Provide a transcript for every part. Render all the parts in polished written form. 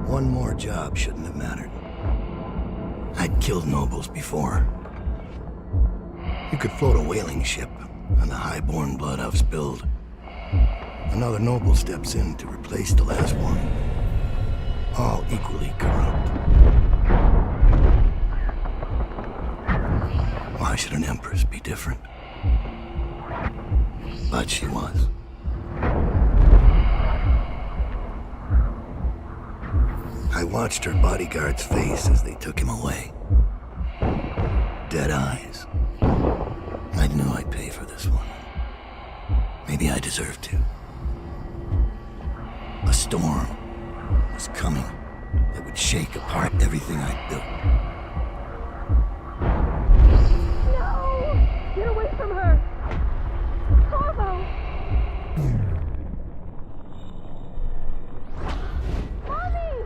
One more job shouldn't have mattered. I'd killed nobles before. You could float a whaling ship on the high-born blood I've spilled. Another noble steps in to replace the last one. All equally corrupt. Why should an empress be different? But she was. I watched her bodyguard's face as they took him away. Dead eyes. I knew I'd pay for this one. Maybe I deserved to. A storm was coming that would shake apart everything I'd built. No! Get away from her! Carlo! Mommy!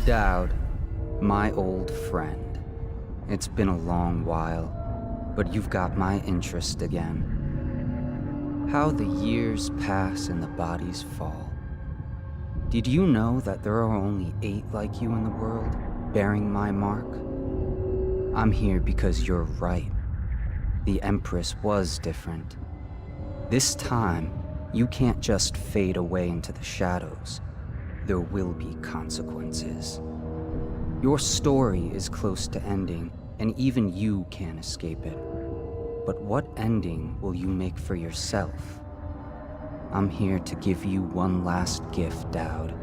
Dowd, my old friend. It's been a long while, but you've got my interest again. How the years pass and the bodies fall. Did you know that there are only 8 like you in the world, bearing my mark? I'm here because you're right. The Empress was different. This time, you can't just fade away into the shadows. There will be consequences. Your story is close to ending, and even you can't escape it. But what ending will you make for yourself? I'm here to give you one last gift, Dowd.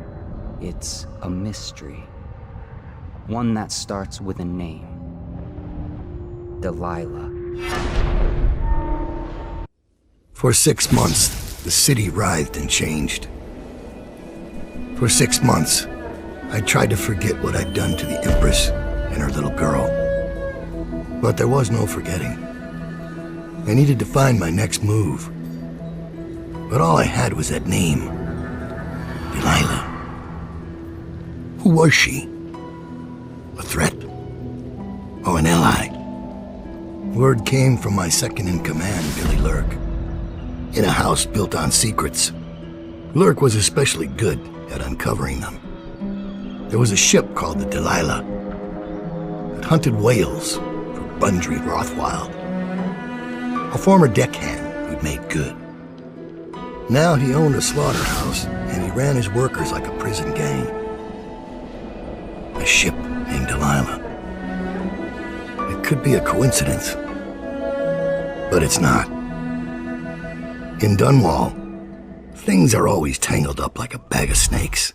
It's a mystery. One that starts with a name. Delilah. For 6 months, the city writhed and changed. For 6 months, I tried to forget what I'd done to the Empress and her little girl. But there was no forgetting. I needed to find my next move. But all I had was that name. Delilah. Who was she? A threat? Or an ally? Word came from my second-in-command, Billy Lurk. In a house built on secrets. Lurk was especially good at uncovering them. There was a ship called the Delilah that hunted whales for Bundry Rothwild, a former deckhand who'd made good. Now he owned a slaughterhouse and he ran his workers like a prison gang. A ship named Delilah. It could be a coincidence, but it's not. In Dunwall, things are always tangled up like a bag of snakes.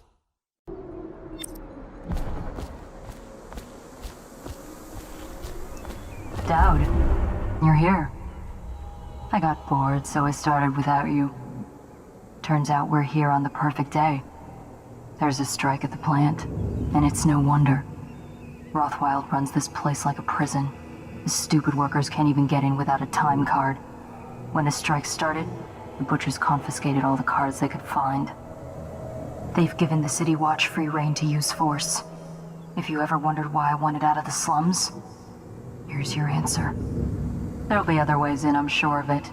Dowd, you're here. I got bored, so I started without you. Turns out we're here on the perfect day. There's a strike at the plant, and it's no wonder. Rothwild runs this place like a prison. The stupid workers can't even get in without a time card. When the strike started, the butchers confiscated all the cards they could find. They've given the City Watch free rein to use force. If you ever wondered why I wanted out of the slums, here's your answer. There'll be other ways in, I'm sure of it.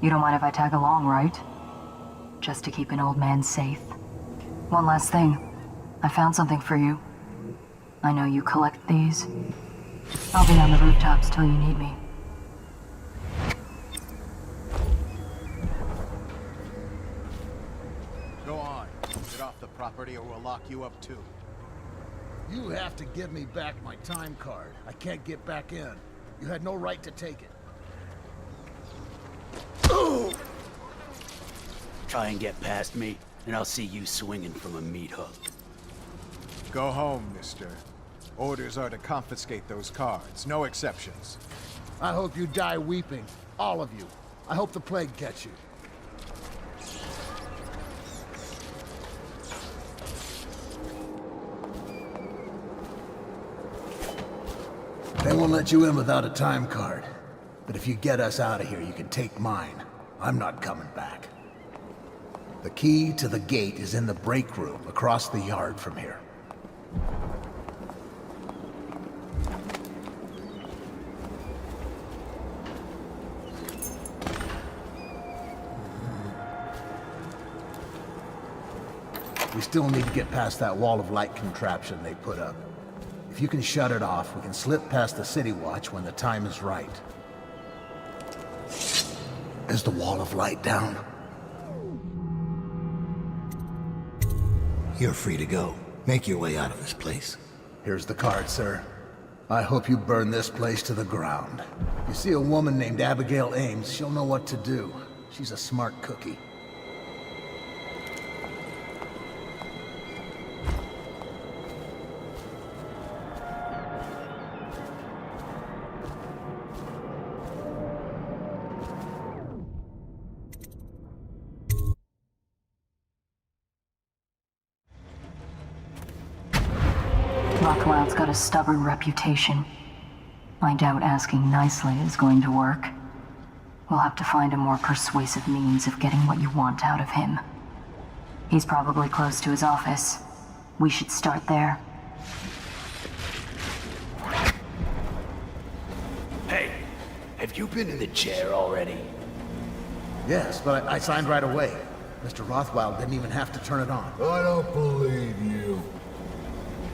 You don't mind if I tag along, right? Just to keep an old man safe. One last thing. I found something for you. I know you collect these. I'll be on the rooftops till you need me. Go on. Get off the property or we'll lock you up too. You have to give me back my time card. I can't get back in. You had no right to take it. Try and get past me, and I'll see you swinging from a meat hook. Go home, mister. Orders are to confiscate those cards, no exceptions. I hope you die weeping. All of you. I hope the plague gets you. They won't let you in without a time card. But if you get us out of here, you can take mine. I'm not coming back. The key to the gate is in the break room across the yard from here. We still need to get past that wall of light contraption they put up. If you can shut it off, we can slip past the city watch when the time is right. Is the wall of light down? You're free to go. Make your way out of this place. Here's the card, sir. I hope you burn this place to the ground. If you see a woman named Abigail Ames, she'll know what to do. She's a smart cookie. Rothwild's got a stubborn reputation. I doubt asking nicely is going to work. We'll have to find a more persuasive means of getting what you want out of him. He's probably close to his office. We should start there. Hey, have you been in the chair already? Yes, but I signed right away. Mr. Rothwild didn't even have to turn it on. I don't believe you.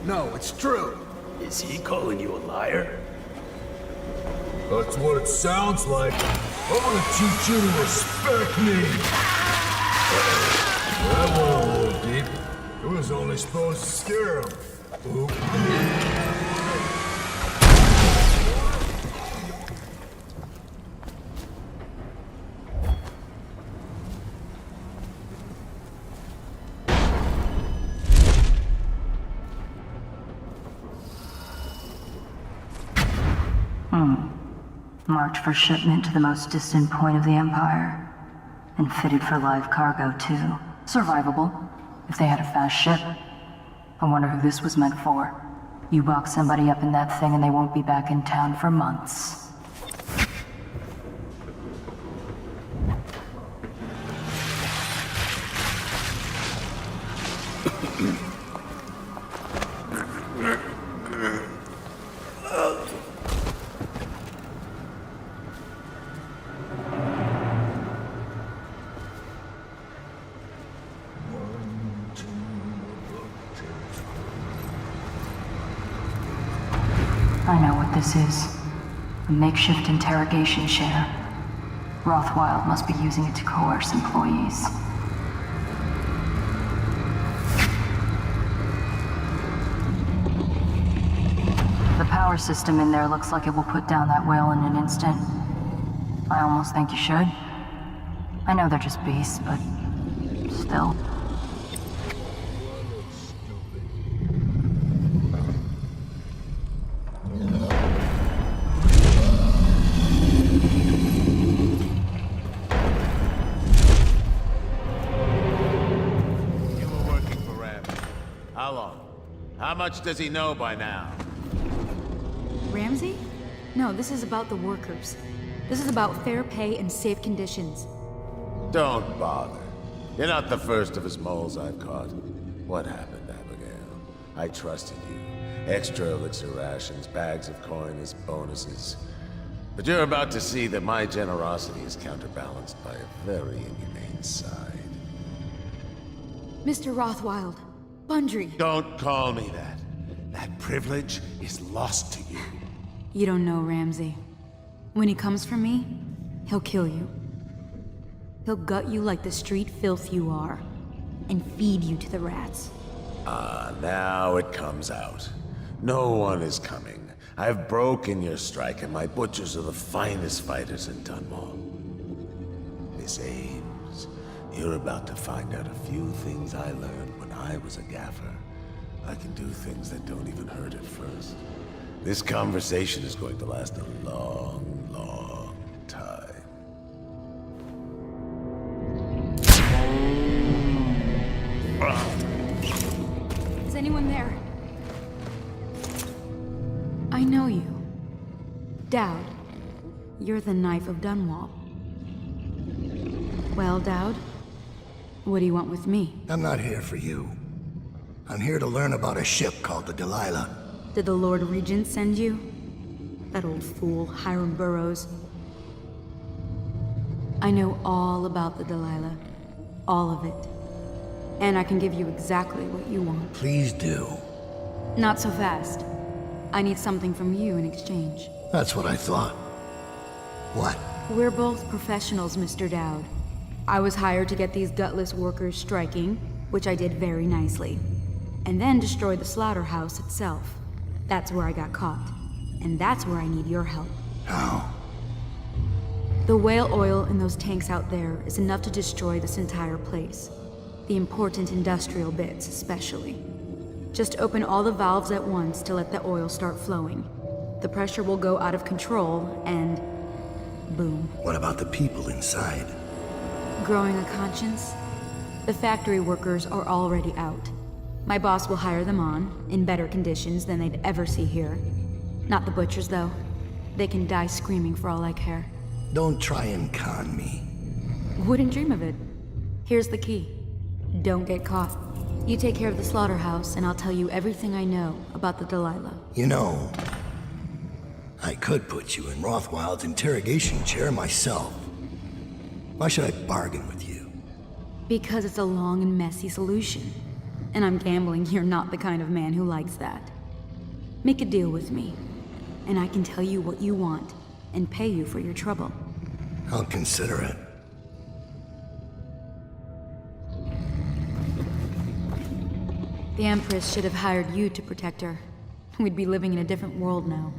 No, it's true. Is he calling you a liar? That's what it sounds like. I'm gonna teach you to respect me. That went a little deep. It was only supposed to scare him. Oop. Marked for shipment to the most distant point of the Empire. And fitted for live cargo, too. Survivable, if they had a fast ship. I wonder who this was meant for. You box somebody up in that thing and they won't be back in town for months. I know what this is. A makeshift interrogation chair. Rothwild must be using it to coerce employees. The power system in there looks like it will put down that whale in an instant. I almost think you should. I know they're just beasts, but still. How much does he know by now? Ramsey? No, this is about the workers. This is about fair pay and safe conditions. Don't bother. You're not the first of his moles I've caught. What happened, Abigail? I trusted you. Extra elixir rations, bags of coin as bonuses. But you're about to see that my generosity is counterbalanced by a very inhumane side. Mr. Rothwild, Bundry. Don't call me that. That privilege is lost to you. You don't know Ramsey. When he comes for me, he'll kill you. He'll gut you like the street filth you are, and feed you to the rats. Ah, now it comes out. No one is coming. I've broken your strike, and my butchers are the finest fighters in Dunwall. Miss Ames, you're about to find out a few things I learned when I was a gaffer. I can do things that don't even hurt at first. This conversation is going to last a long, long time. Is anyone there? I know you. Dowd, you're the knife of Dunwall. Well, Dowd, what do you want with me? I'm not here for you. I'm here to learn about a ship called the Delilah. Did the Lord Regent send you? That old fool, Hiram Burrows. I know all about the Delilah. All of it. And I can give you exactly what you want. Please do. Not so fast. I need something from you in exchange. That's what I thought. What? We're both professionals, Mr. Dowd. I was hired to get these gutless workers striking, which I did very nicely. And then destroy the slaughterhouse itself. That's where I got caught. And that's where I need your help. How? The whale oil in those tanks out there is enough to destroy this entire place. The important industrial bits, especially. Just open all the valves at once to let the oil start flowing. The pressure will go out of control, and boom. What about the people inside? Growing a conscience? The factory workers are already out. My boss will hire them on, in better conditions than they'd ever see here. Not the butchers, though. They can die screaming for all I care. Don't try and con me. Wouldn't dream of it. Here's the key. Don't get caught. You take care of the slaughterhouse, and I'll tell you everything I know about the Delilah. You know, I could put you in Rothwild's interrogation chair myself. Why should I bargain with you? Because it's a long and messy solution. And I'm gambling you're not the kind of man who likes that. Make a deal with me, and I can tell you what you want, and pay you for your trouble. I'll consider it. The Empress should have hired you to protect her. We'd be living in a different world now.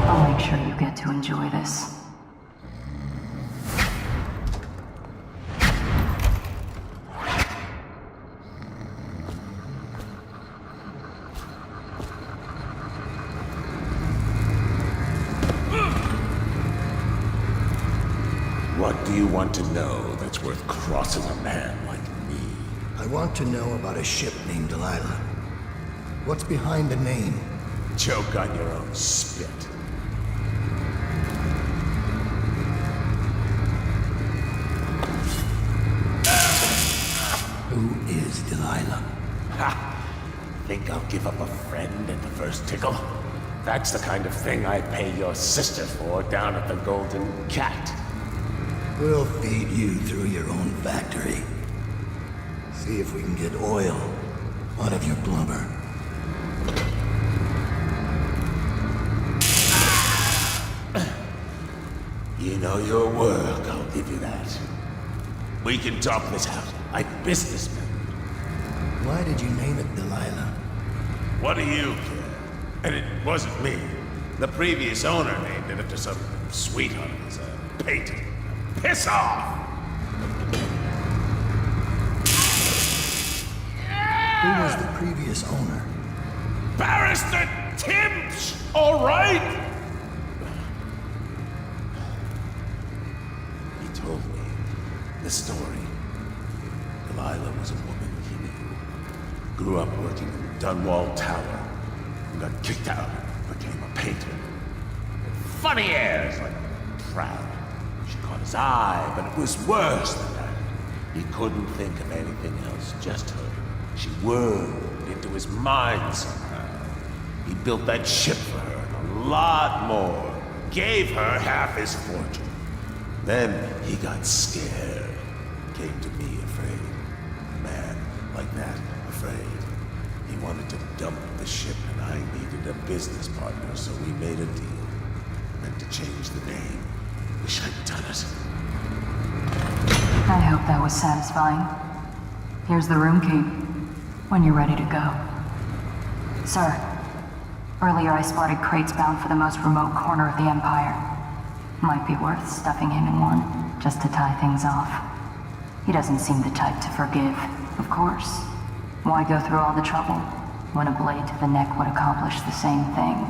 I'll make sure you get to enjoy this. What do you want to know that's worth crossing a man like me? I want to know about a ship named Delilah. What's behind the name? Choke on your own spit. Who is Delilah? Ha! Think I'll give up a friend at the first tickle? That's the kind of thing I pay your sister for down at the Golden Cat. We'll feed you through your own factory. See if we can get oil out of your blubber. You know your work, I'll give you that. We can talk this out, like businessmen. Why did you name it Delilah? What do you care? And it wasn't me. The previous owner named it after some sweetheart of his painting. Piss off! Who was the previous owner? Barrister Timps, all right? He told me the story. Delilah was a woman he knew. Grew up working in Dunwall Tower. And got kicked out, became a painter. Funny airs, like proud. She caught his eye, but it was worse than that. He couldn't think of anything else, just her. She whirled into his mind somehow. He built that ship for her, and a lot more. Gave her half his fortune. Then he got scared. Came to me afraid. A man like that, afraid. He wanted to dump the ship, and I needed a business partner, so we made a deal. Meant to change the name. Wish I'd done it. I hope that was satisfying. Here's the room key, when you're ready to go. Sir, earlier I spotted crates bound for the most remote corner of the Empire. Might be worth stuffing him in one, just to tie things off. He doesn't seem the type to forgive, of course. Why go through all the trouble, when a blade to the neck would accomplish the same thing?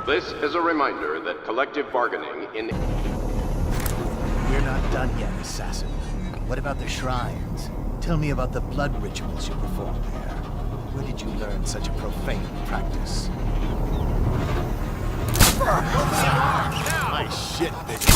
This is a reminder that collective bargaining in... We're not done yet, assassin. What about the shrines? Tell me about the blood rituals you perform there. Where did you learn such a profane practice? Nice shit, bitch.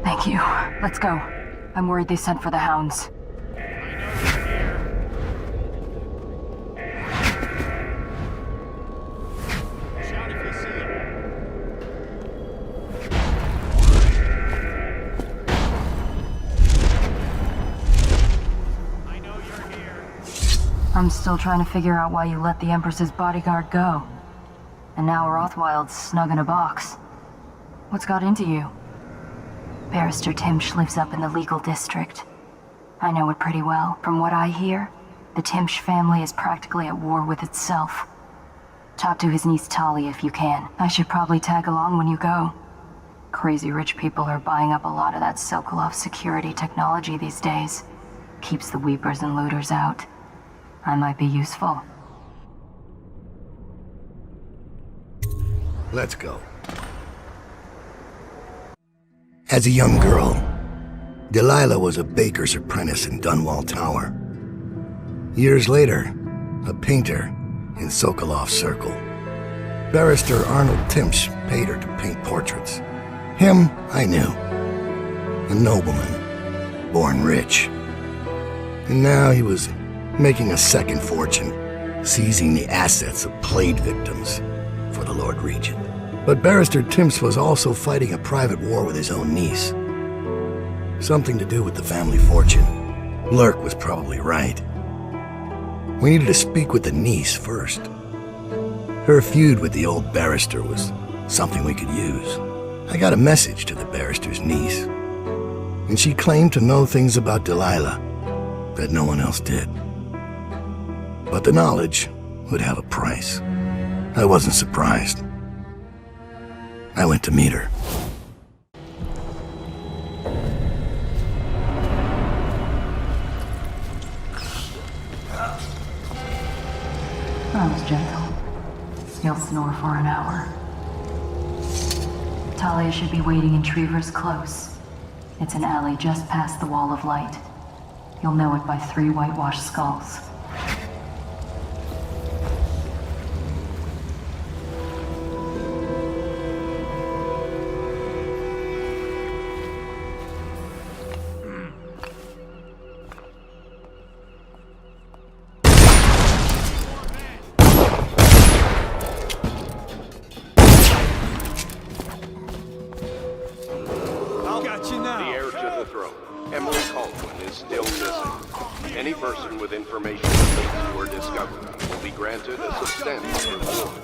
Thank you. Let's go. I'm worried they sent for the hounds. I'm still trying to figure out why you let the Empress's bodyguard go. And now Rothwild's snug in a box. What's got into you? Barrister Timsh lives up in the legal district. I know it pretty well. From what I hear, the Timsh family is practically at war with itself. Talk to his niece Tali if you can. I should probably tag along when you go. Crazy rich people are buying up a lot of that Sokolov security technology these days. Keeps the weepers and looters out. I might be useful. Let's go. As a young girl, Delilah was a baker's apprentice in Dunwall Tower. Years later, a painter in Sokolov Circle. Barrister Arnold Timsh paid her to paint portraits. Him, I knew. A nobleman, born rich. And now he was making a second fortune, seizing the assets of plague victims for the Lord Regent. But Barrister Timsh was also fighting a private war with his own niece. Something to do with the family fortune. Lurk was probably right. We needed to speak with the niece first. Her feud with the old barrister was something we could use. I got a message to the barrister's niece, and she claimed to know things about Delilah that no one else did. But the knowledge would have a price. I wasn't surprised. I went to meet her. I was gentle. He'll snore for an hour. Talia should be waiting in Trevor's Close. It's an alley just past the Wall of Light. You'll know it by 3 whitewashed skulls. Any person with information related to her discovery will be granted a substantial reward.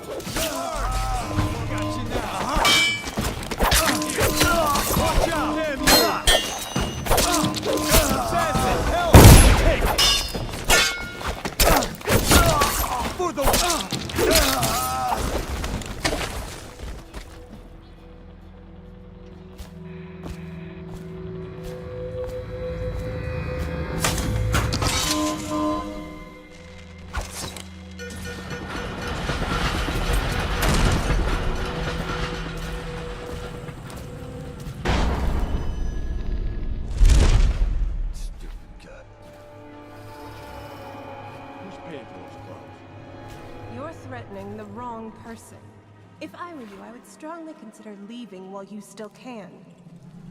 You're threatening the wrong person. If I were you, I would strongly consider leaving while you still can.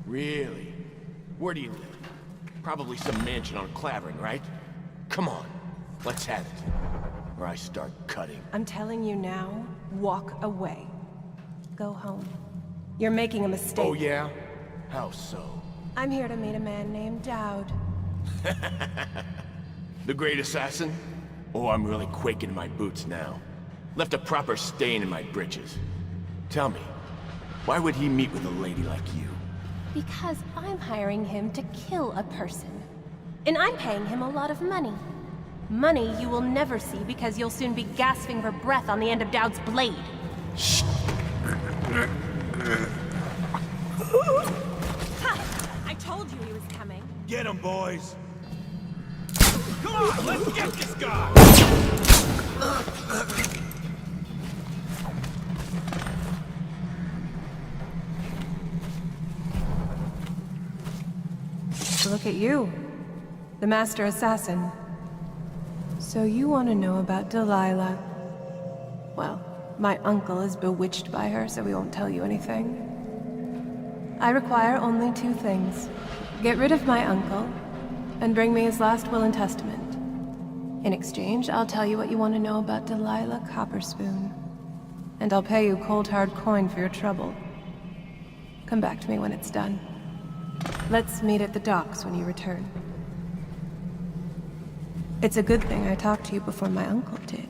Really? Where do you live? Probably some mansion on Clavering, right? Come on, let's have it. Or I start cutting. I'm telling you now, walk away. Go home. You're making a mistake. Oh yeah? How so? I'm here to meet a man named Dowd. The great assassin? Oh, I'm really quaking in my boots now. Left a proper stain in my britches. Tell me, why would he meet with a lady like you? Because I'm hiring him to kill a person. And I'm paying him a lot of money. Money you will never see because you'll soon be gasping for breath on the end of Dowd's blade. Shh! I told you he was coming. Get him, boys! Come on, let's get this guy! Look at you, the master assassin. So you want to know about Delilah? Well, my uncle is bewitched by her, so we won't tell you anything. I require only 2 things. Get rid of my uncle, and bring me his last will and testament. In exchange, I'll tell you what you want to know about Delilah Copperspoon. And I'll pay you cold hard coin for your trouble. Come back to me when it's done. Let's meet at the docks when you return. It's a good thing I talked to you before my uncle did.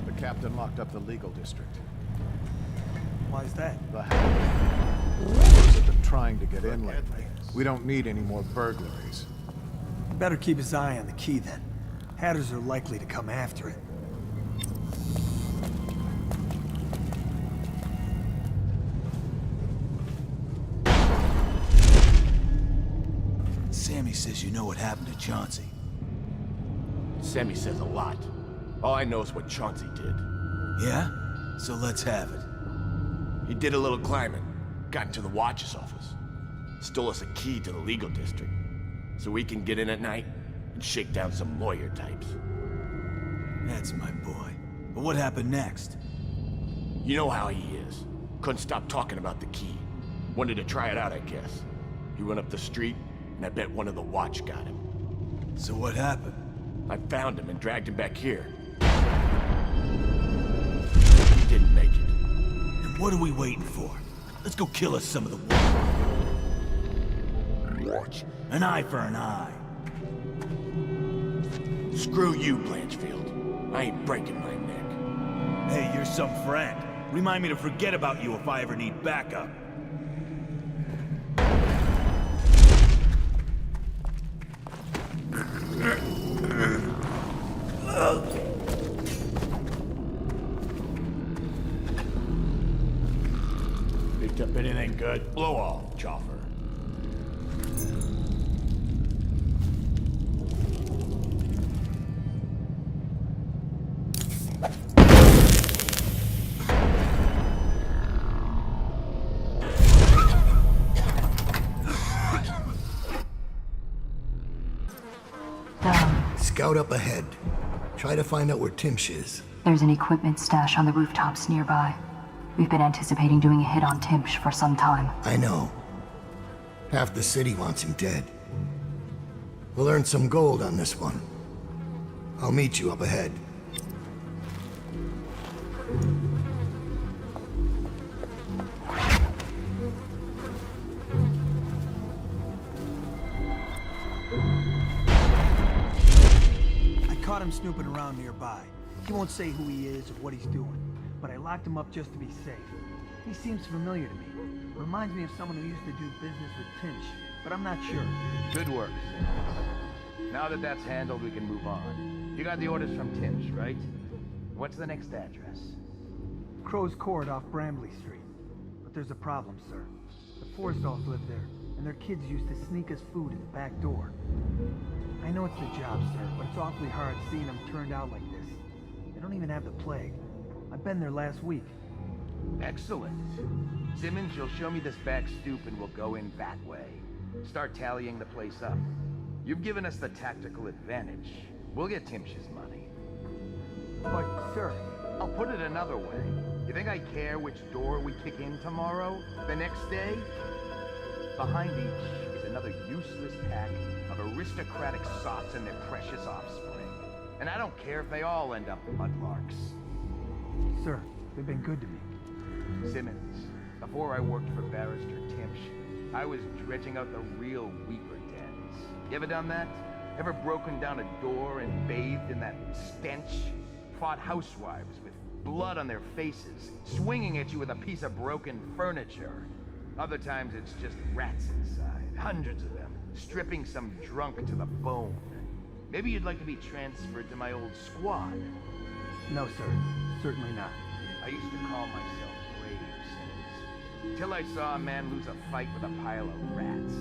The captain locked up the legal district. Why's that? The hackers have been trying to get in lately. We don't need any more burglaries. Better keep his eye on the key then. Hatters are likely to come after it. Sammy says you know what happened to Chauncey. Sammy says a lot. All I know is what Chauncey did. Yeah? So let's have it. He did a little climbing, got into the watch's office, stole us a key to the legal district, so we can get in at night and shake down some lawyer types. That's my boy. But what happened next? You know how he is. Couldn't stop talking about the key. Wanted to try it out, I guess. He went up the street, and I bet one of the watch got him. So what happened? I found him and dragged him back here. He didn't make it. And what are we waiting for? Let's go kill us some of the watch. An eye for an eye. Screw you, Blanchfield. I ain't breaking my neck. Hey, you're some friend. Remind me to forget about you if I ever need backup. Picked up anything good? Blow off, Chopper. Scout up ahead. Try to find out where Timsh is. There's an equipment stash on the rooftops nearby. We've been anticipating doing a hit on Timsh for some time. I know. Half the city wants him dead. We'll earn some gold on this one. I'll meet you up ahead. Caught him snooping around nearby. He won't say who he is or what he's doing, but I locked him up just to be safe. He seems familiar to me. Reminds me of someone who used to do business with Timsh, but I'm not sure. Good work, Simmons. Now that that's handled, we can move on. You got the orders from Timsh, right? What's the next address? Crow's Court off Bramley Street. But there's a problem, sir. The Forsdals live there, and their kids used to sneak us food in the back door. I know it's a job, sir, but it's awfully hard seeing them turned out like this. They don't even have the plague. I've been there last week. Excellent. Simmons, you'll show me this back stoop and we'll go in that way. Start tallying the place up. You've given us the tactical advantage. We'll get Timsh's money. But, sir... I'll put it another way. You think I care which door we kick in tomorrow? The next day? Behind each is another useless pack of aristocratic sots and their precious offspring. And I don't care if they all end up mudlarks. Sir, they've been good to me. Simmons, before I worked for Barrister Timsh, I was dredging out the real Weeper dens. You ever done that? Ever broken down a door and bathed in that stench? Fought housewives with blood on their faces, swinging at you with a piece of broken furniture. Other times it's just rats inside, hundreds of them, stripping some drunk to the bone. Maybe you'd like to be transferred to my old squad. No, sir. Certainly not. I used to call myself Graves, till I saw a man lose a fight with a pile of rats.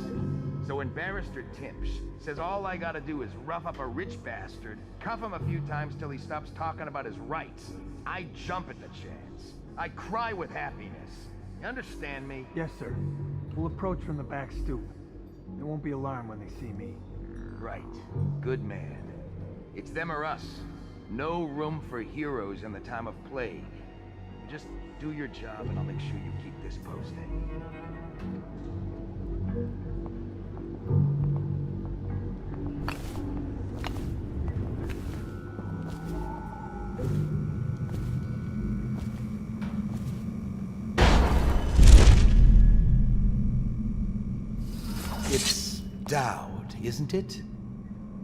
So when Barrister Timsh says all I gotta do is rough up a rich bastard, cuff him a few times till he stops talking about his rights, I jump at the chance. I cry with happiness. You understand me? Yes, sir. We'll approach from the back stoop. They won't be alarmed when they see me. Right. Good man. It's them or us. No room for heroes in the time of plague. Just do your job and I'll make sure you keep this posted. It's Dowd, isn't it?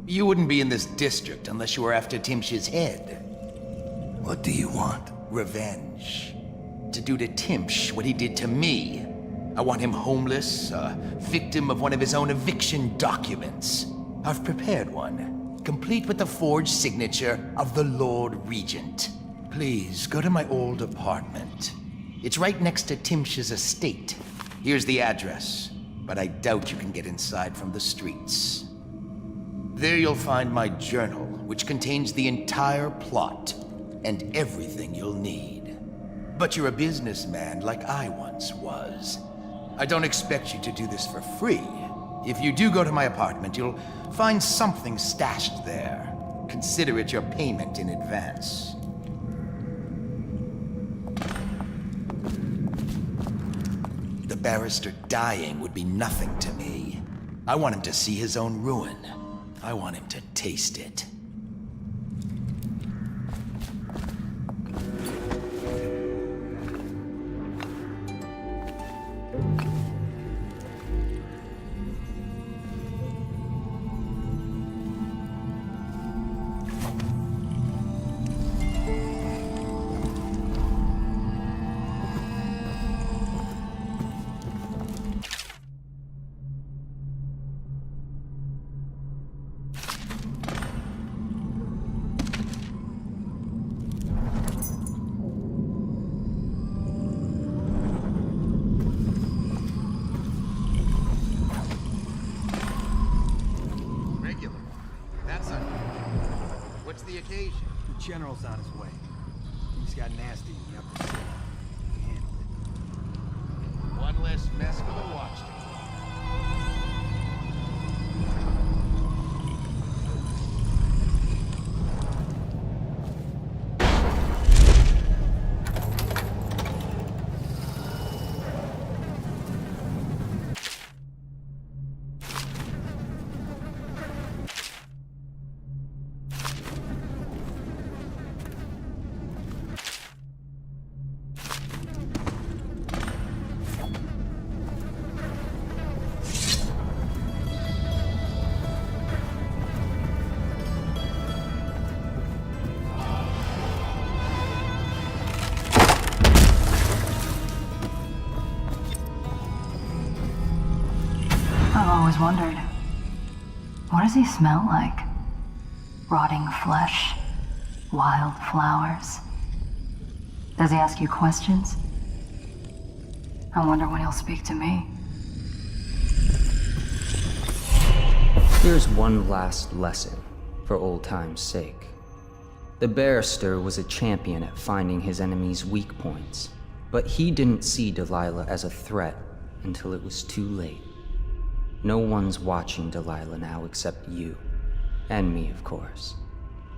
You wouldn't be in this district unless you were after Timsh's head. What do you want? Revenge. To do to Timsh what he did to me. I want him homeless, a victim of one of his own eviction documents. I've prepared one, complete with the forged signature of the Lord Regent. Please, go to my old apartment. It's right next to Timsh's estate. Here's the address, but I doubt you can get inside from the streets. There you'll find my journal, which contains the entire plot and everything you'll need. But you're a businessman like I once was. I don't expect you to do this for free. If you do go to my apartment, you'll find something stashed there. Consider it your payment in advance. The barrister dying would be nothing to me. I want him to see his own ruin. I want him to taste it. The occasion? The General's on his way. He's got nasty in the upper city. Handle it. One less mess for the watch team. I've always wondered, what does he smell like? Rotting flesh? Wild flowers? Does he ask you questions? I wonder when he'll speak to me. Here's one last lesson, for old time's sake. The barrister was a champion at finding his enemy's weak points, but he didn't see Delilah as a threat until it was too late. No one's watching Delilah now except you. And me, of course.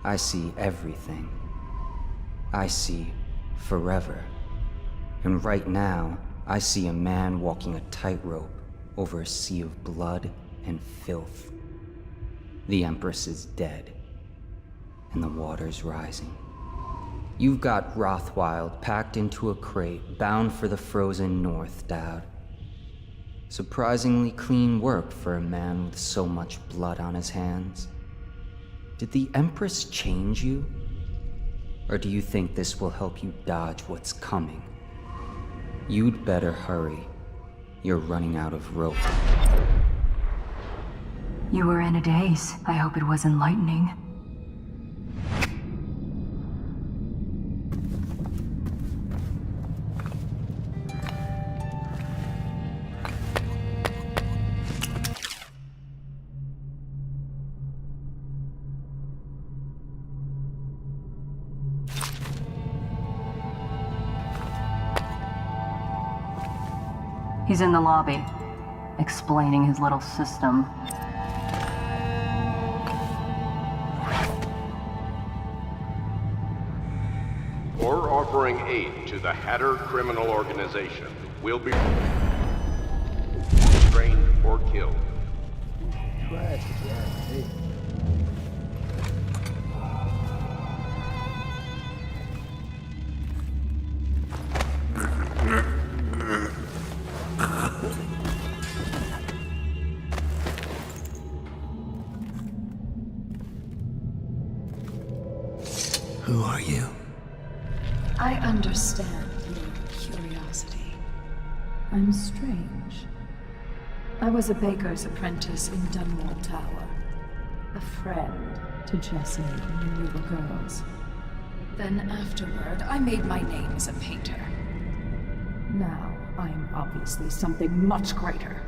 I see everything. I see forever. And right now, I see a man walking a tightrope over a sea of blood and filth. The Empress is dead, and the water's rising. You've got Rothwild packed into a crate, bound for the frozen north, Dowd. Surprisingly clean work for a man with so much blood on his hands. Did the Empress change you? Or do you think this will help you dodge what's coming? You'd better hurry. You're running out of rope. You were in a daze. I hope it was enlightening. He's in the lobby, explaining his little system. Or offering aid to the Hatter criminal organization will be restrained or killed. Who are you? I understand your curiosity. I'm strange. I was a baker's apprentice in Dunwall Tower. A friend to Jessie when we were girls. Then afterward, I made my name as a painter. Now, I am obviously something much greater.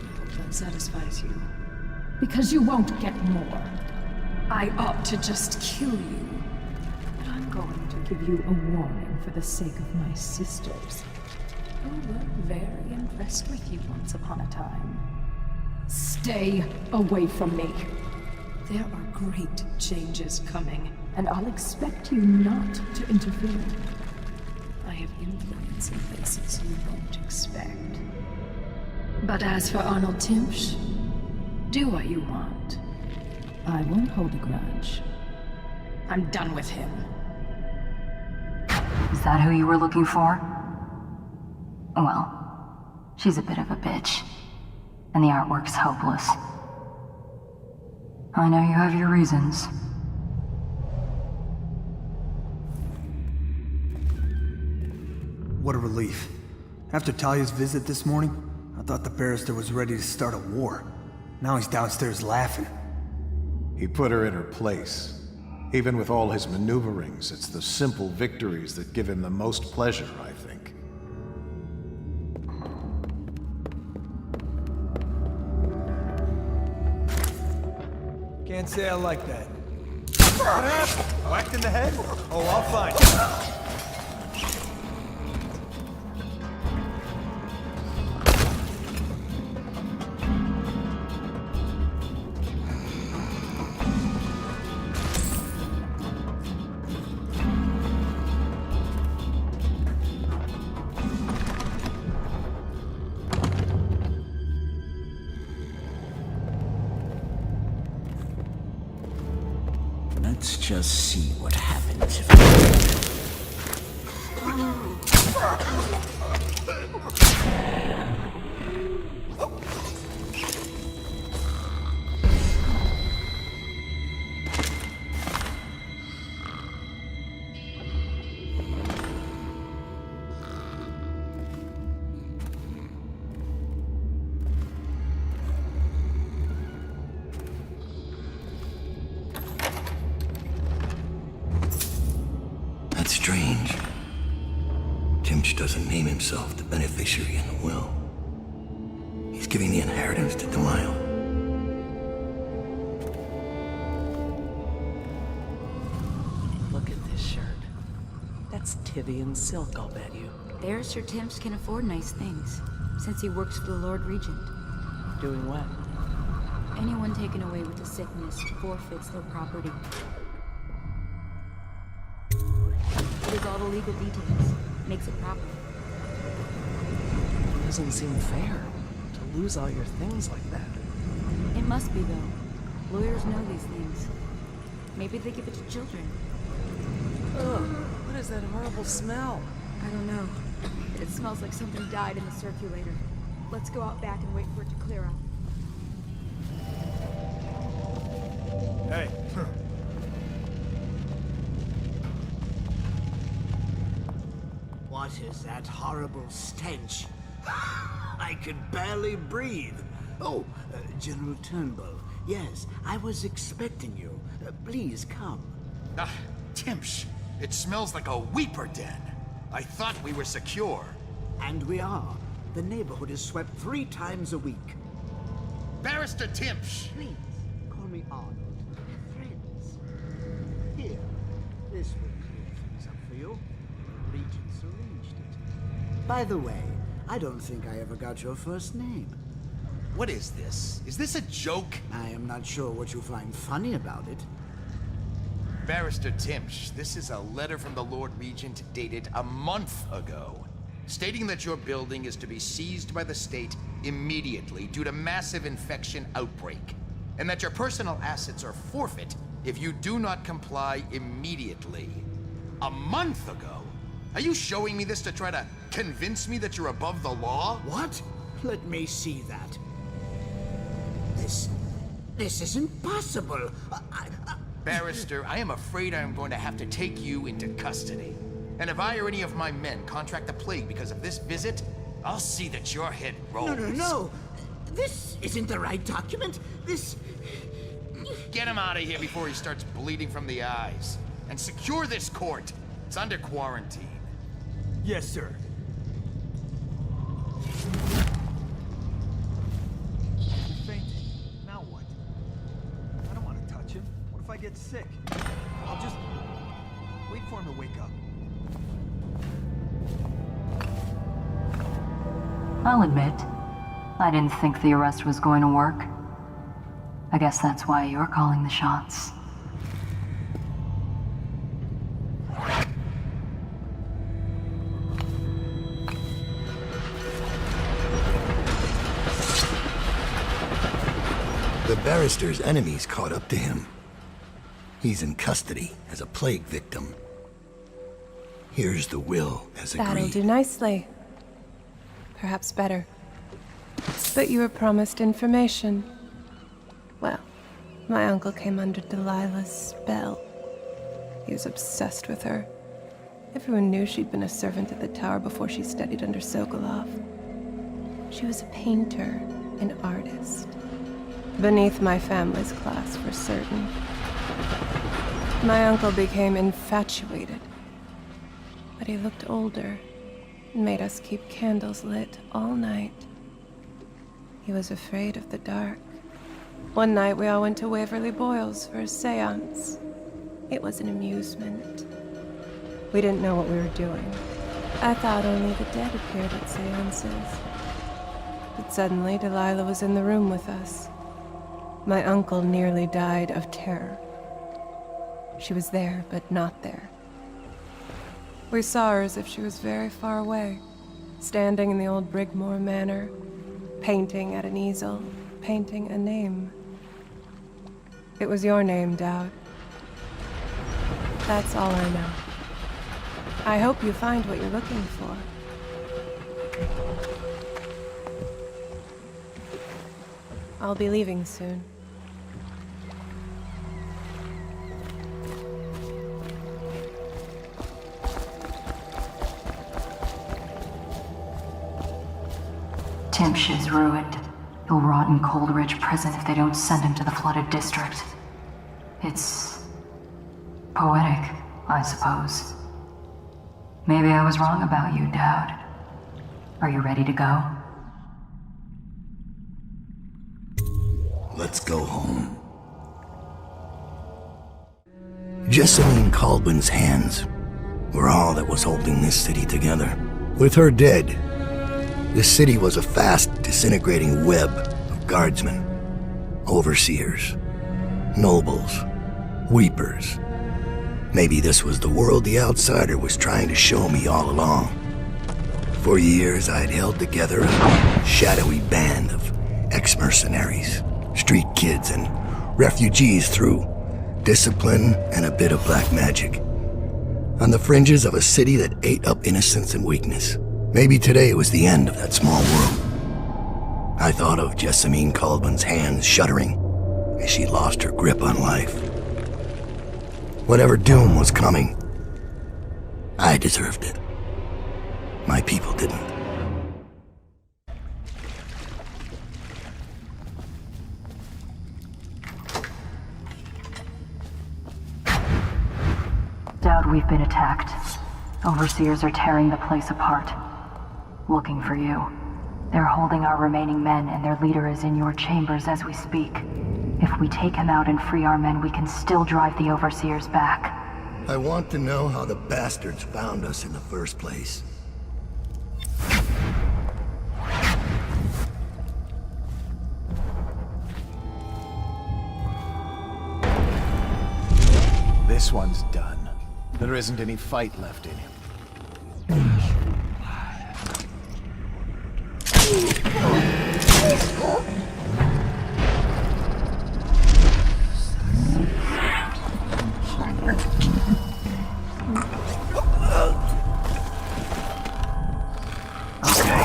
I hope that satisfies you. Because you won't get more. I ought to just kill you. But I'm going to give you a warning for the sake of my sisters, who were very impressed with you once upon a time. Stay away from me. There are great changes coming, and I'll expect you not to interfere. I have influence in places you won't expect. But as for Arnold Timpsch, do what you want. I won't hold a grudge. I'm done with him. Is that who you were looking for? Well, she's a bit of a bitch. And the artwork's hopeless. I know you have your reasons. What a relief. After Talia's visit this morning, I thought the barrister was ready to start a war. Now he's downstairs laughing. He put her in her place. Even with all his maneuverings, it's the simple victories that give him the most pleasure, I think. Can't say I like that. Whacked in the head? Oh, I'll find you. Let's just see what happens if That's strange. Timpsch doesn't name himself the beneficiary in the will. He's giving the inheritance to Delilah. Look at this shirt. That's Tyvian silk, I'll bet you. Barrister Timpsch can afford nice things, since he works for the Lord Regent. Doing what? Anyone taken away with a sickness forfeits their property. It is all the legal details. Makes it proper. It doesn't seem fair to lose all your things like that. It must be, though. Lawyers know these things. Maybe they give it to children. Ugh, what is that horrible smell? I don't know. It smells like something died in the circulator. Let's go out back and wait for it to clear out. Hey, What is that horrible stench? I can barely breathe. Oh, General Turnbull. Yes, I was expecting you. Please come. Timsh, it smells like a weeper den. I thought we were secure. And we are. The neighborhood is swept 3 times a week. Barrister Timsh! Please, call me Arnold. Friends. Here, this will clear things up for you. Regents arranged it. By the way, I don't think I ever got your first name. What is this? Is this a joke? I am not sure what you find funny about it. Barrister Timsh, this is a letter from the Lord Regent dated a month ago, stating that your building is to be seized by the state immediately due to massive infection outbreak, and that your personal assets are forfeit if you do not comply immediately. A month ago? Are you showing me this to try to convince me that you're above the law? What? Let me see that. This isn't possible. Barrister, I am afraid I am going to have to take you into custody. And if I or any of my men contract the plague because of this visit, I'll see that your head rolls. No. This isn't the right document. Get him out of here before he starts bleeding from the eyes. And secure this court. It's under quarantine. Yes, sir. He's fainting. Now what? I don't want to touch him. What if I get sick? I'll just wait for him to wake up. I'll admit, I didn't think the arrest was going to work. I guess that's why you're calling the shots. The barrister's enemies caught up to him. He's in custody as a plague victim. Here's the will as agreed. That'll do nicely. Perhaps better. But you were promised information. Well, my uncle came under Delilah's spell. He was obsessed with her. Everyone knew she'd been a servant at the tower before she studied under Sokolov. She was a painter, an artist. Beneath my family's class, for certain. My uncle became infatuated. But he looked older and made us keep candles lit all night. He was afraid of the dark. One night we all went to Waverly Boyle's for a seance. It was an amusement. We didn't know what we were doing. I thought only the dead appeared at seances. But suddenly Delilah was in the room with us. My uncle nearly died of terror. She was there, but not there. We saw her as if she was very far away, standing in the old Brigmore Manor, painting at an easel, painting a name. It was your name, Dowd. That's all I know. I hope you find what you're looking for. I'll be leaving soon. Timsh is ruined. He'll rot in Coldridge prison if they don't send him to the flooded district. It's poetic, I suppose. Maybe I was wrong about you, Dowd. Are you ready to go? Let's go home. Jessamine Caldwell's hands were all that was holding this city together. With her dead, this city was a fast disintegrating web of guardsmen, overseers, nobles, weepers. Maybe this was the world the outsider was trying to show me all along. For years, I'd held together a shadowy band of ex-mercenaries, street kids, and refugees through discipline and a bit of black magic. On the fringes of a city that ate up innocence and weakness. Maybe today was the end of that small world. I thought of Jessamine Caldwell's hands shuddering as she lost her grip on life. Whatever doom was coming, I deserved it. My people didn't. Doubt we've been attacked. Overseers are tearing the place apart. Looking for you. They're holding our remaining men, and their leader is in your chambers as we speak. If we take him out and free our men, we can still drive the Overseers back. I want to know how the bastards found us in the first place. This one's done. There isn't any fight left in him. Okay.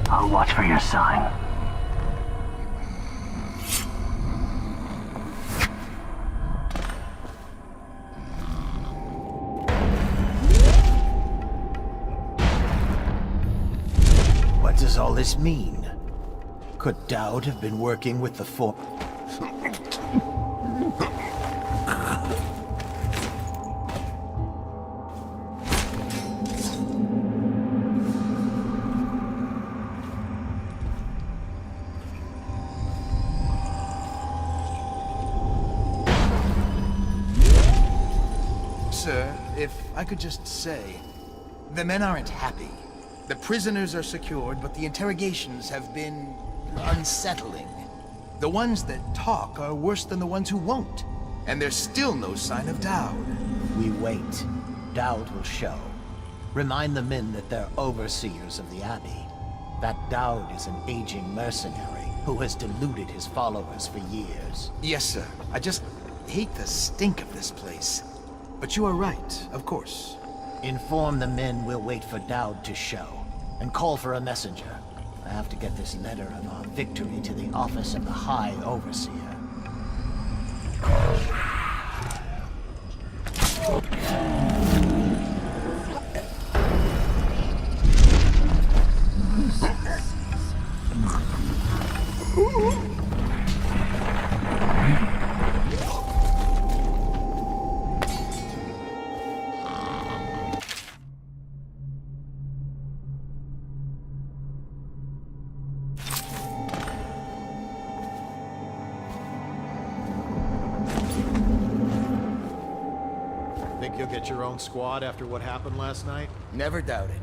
I'll watch for your sign. What does all this mean? Could Dowd have been working with the Sir, if I could just say, the men aren't happy. The prisoners are secured, but the interrogations have been unsettling. The ones that talk are worse than the ones who won't. And there's still no sign of Dowd. We wait. Dowd will show. Remind the men that they're overseers of the Abbey. That Dowd is an aging mercenary who has deluded his followers for years. Yes, sir. I just hate the stink of this place. But you are right, of course. Inform the men we'll wait for Dowd to show, and call for a messenger. I have to get this letter of our victory to the office of the High Overseer. Think you'll get your own squad after what happened last night? Never doubt it.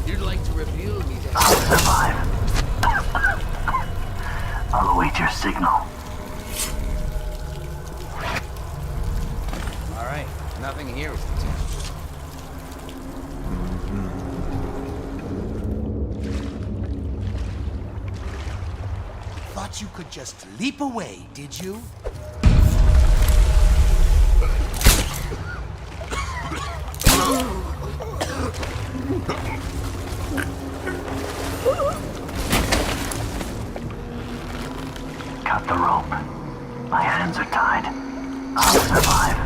You'd like to reveal me to... I'll survive. I'll await your signal. All right, nothing here is detached. Thought you could just leap away, did you? Cut the rope. My hands are tied. I'll survive.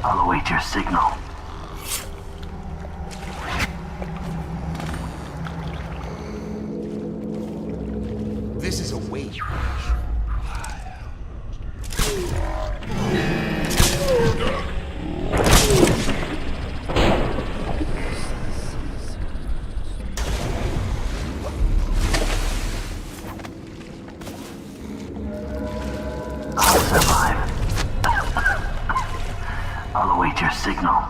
I'll await your signal. This is a wait. I'll survive. I'll await your signal.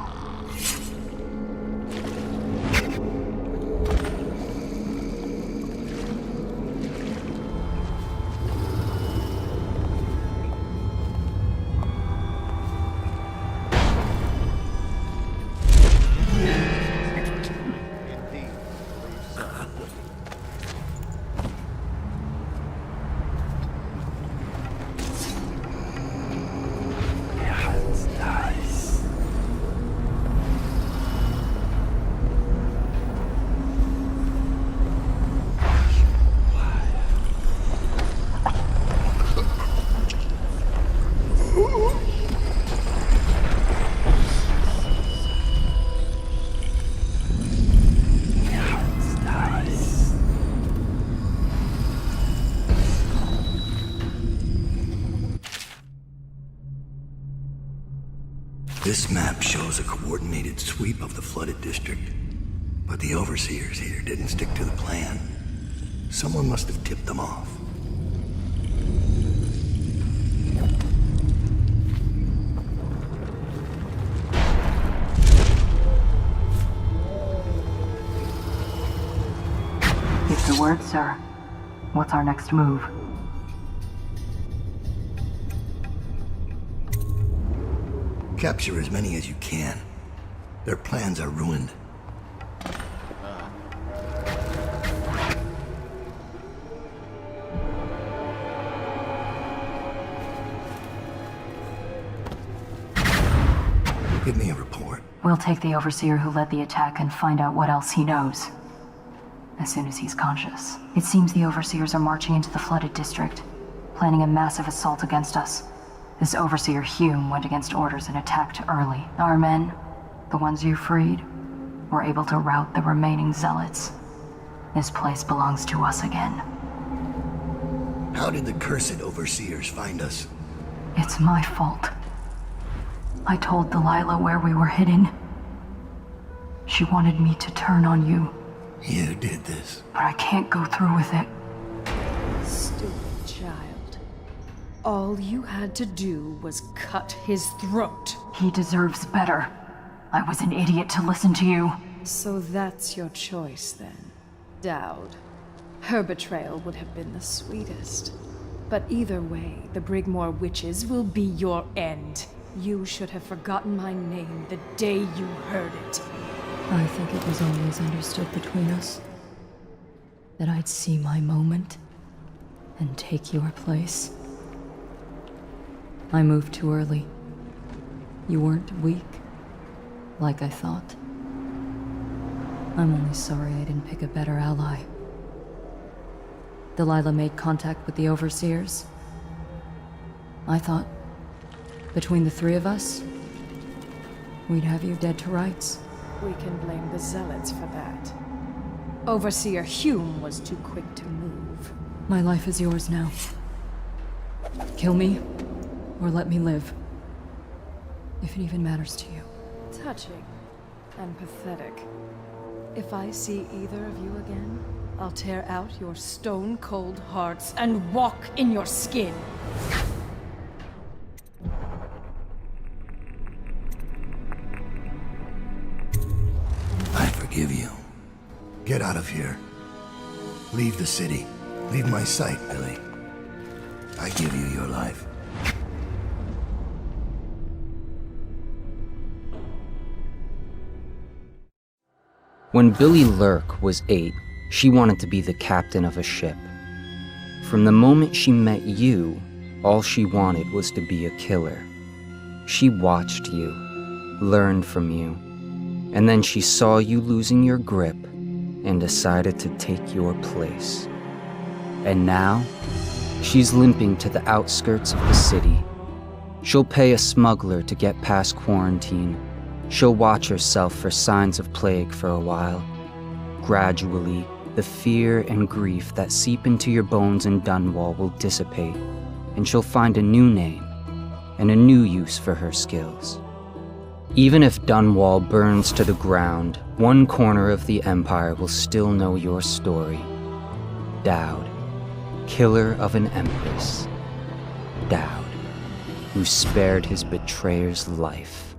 Your hands tied. This map shows a coordinated sweep of the flooded district, but the overseers here didn't stick to the plan. Someone must have tipped them off. Give the word, sir. What's our next move? Capture as many as you can. Their plans are ruined. Give me a report. We'll take the overseer who led the attack and find out what else he knows. As soon as he's conscious. It seems the overseers are marching into the flooded district, planning a massive assault against us. This overseer Hume went against orders and attacked early. Our men, the ones you freed, were able to rout the remaining zealots. This place belongs to us again. How did the cursed overseers find us? It's my fault. I told Delilah where we were hidden. She wanted me to turn on you. You did this. But I can't go through with it. Stupid child. All you had to do was cut his throat. He deserves better. I was an idiot to listen to you. So that's your choice then, Dowd. Her betrayal would have been the sweetest. But either way, the Brigmore witches will be your end. You should have forgotten my name the day you heard it. I think it was always understood between us that I'd see my moment and take your place. I moved too early. You weren't weak, like I thought. I'm only sorry I didn't pick a better ally. Delilah made contact with the overseers. I thought, between the three of us, we'd have you dead to rights. We can blame the zealots for that. Overseer Hume was too quick to move. My life is yours now. Kill me, or let me live. If it even matters to you. Touching and pathetic. If I see either of you again, I'll tear out your stone-cold hearts and walk in your skin. I forgive you. Get out of here. Leave the city. Leave my sight, Billy. I give you your life. When Billy Lurk was 8, she wanted to be the captain of a ship. From the moment she met you, all she wanted was to be a killer. She watched you, learned from you, and then she saw you losing your grip and decided to take your place. And now, she's limping to the outskirts of the city. She'll pay a smuggler to get past quarantine. She'll watch herself for signs of plague for a while. Gradually, the fear and grief that seep into your bones in Dunwall will dissipate, and she'll find a new name and a new use for her skills. Even if Dunwall burns to the ground, one corner of the Empire will still know your story. Dowd, killer of an empress. Dowd, who spared his betrayer's life.